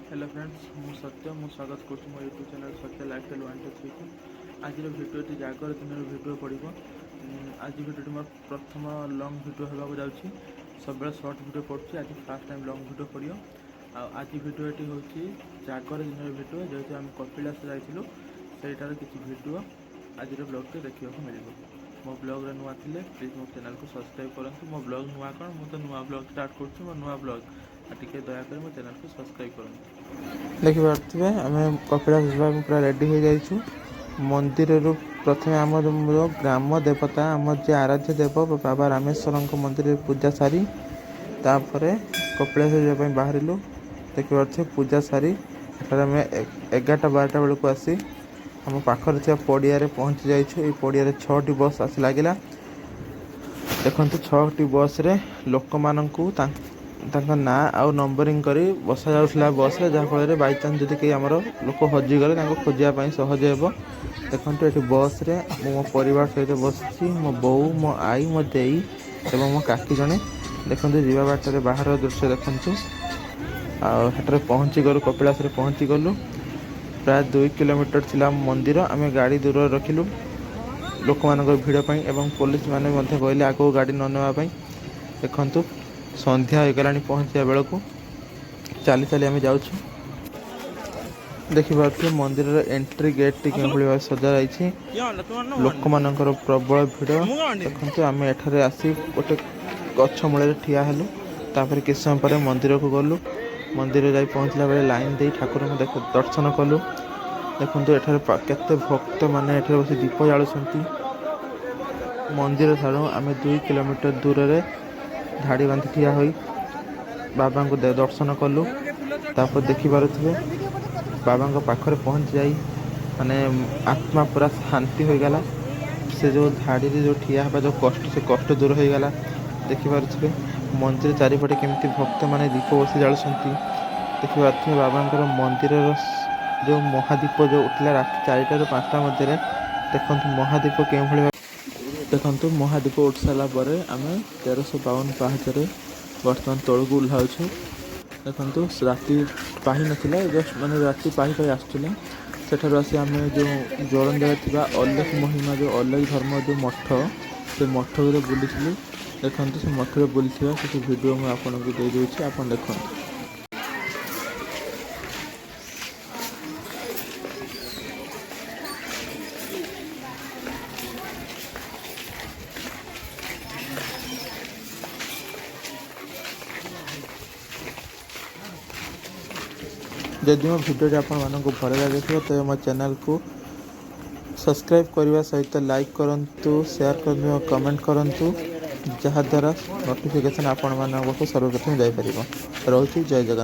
Hello friends मु सत्य मु स्वागत करुँ मो यूट्यूब चैनल सत्य लाइफस्टाइल 123 को आज भिडियोटी जागर दिन भिडियो पड़ो। आज भिडियोटी मोर प्रथम लंग भिडियो होगा जाऊँगी। सब सर्ट भिडियो पड़ुଛି आज फास्ट टाइम लंग भिडियो पड़ो। आज भिडियोटी हूँ जागर दिन भिडियो जेहेतु आम कपिलास जाइलु सहीटार किसी भिडियो आज ब्लॉग देखा मिल। मो ब्लॉग नुआ थे प्लीज मो चैनल को सब्सक्राइब करूँ। मो ब्लॉग नुआ कौन मुझे नुआ ब्लॉग स्टार्ट करुँ मो नुआ ब्लॉग टे दयाकोर मो चैनल को सब्सक्राइब करूँ। देखिपे आम कपिलास जावाक पूरा रेडी हो जाइछु। मंदिर प्रथम आम ग्राम देवता आम जे आराध्य देव बाबा रामेश्वर मंदिर पूजा सारी तापर कपिलास जावाई बाहर। देखिपे पूजा सारी आम 11-12 बेलू आसी आम पाखे पड़िया पहुँची जाइए। पड़िया 6टी बस आसी लगिला। देखो 6टी बस रे लोक मानू ना आउ नंबरिंग करी बसा जाउसला बस रे जहाँफल बाई चान्स जदि कहीं आमर लोक हजिगले खोजापी सहज हे। देखो ये बस रे मो परिवार सहित बसी मो बो मो आई मो देई एवं मो काकी जड़े देखते जीवा बाटर बाहर दृश्य देखु। आठे पहुँची गलु कपिलास पहुँची गलु। प्राय 2 किलोमीटर थिला मंदिर आम गाड़ी दूर रखिलु लोक मान भिड़ एवं पुलिस माने कहले आगो गाड़ी न नापी। देखु संध्या हो गला पहुँचा बेलू चली चली आम जाऊँ। देखिपे मंदिर एंट्री गेट टी भाई सजा लोक मान प्रबल भिड़। देखते आम एठारे आसी गोटे गछ मूल ठिया हेलु। तापर किछ समय पर मंदिर को गलु। मंदिर जाई पहुँचला बेले लाइन दे ठाकुर को दर्शन कलु। देखो एठारे केते भक्त माने एठारे बस दीप जालुछंती। मंदिर ठारू आम 2 किलोमीटर दूर रे धाड़ी बांधि ठिया होई बाबा को दर्शन कलु। तापर देखि पारुथिबे बाबा को पाखरे पहुँच जाई माने आत्मा पूरा शांति हो गला। से जो धाड़ी रे जो ठिया हबा जो कष्ट से कष्ट दूर हो गला। देखि पारुथिबे मंदिर चारिपटे केमती भक्त माने दीप बसी जालुछंती। देखि पारुथिबे बाबांकर मंदिर जो महादीप जो उठला रात 4टा ରୁ 5ଟା मध्य देखु महादीप के देखु महादीप उठ सारा पर आम 1352 पाहचरे बर्तमान तौक ओह्लाऊँ। देखु राति पाही नाला जस्ट माने राति पाही आसला सेठार आसी आम जो जोरंदा थी अलेख महिमा जो अलेख धर्म जो मठ से मठ बुली। देखो से मठ बुली किसी भिडियो मुझे आपको दे दूसरी आप देखो। जदि मो भिडियो आप भल लगे तो मो चैनल को सब्सक्राइब करने सहित लाइक करूँ शेयर कर कमेंट करूँ जहाद्वारा नोटिफिकेशन आपण सर्वप्रथम जापर। रोचे जय जगन्नाथ।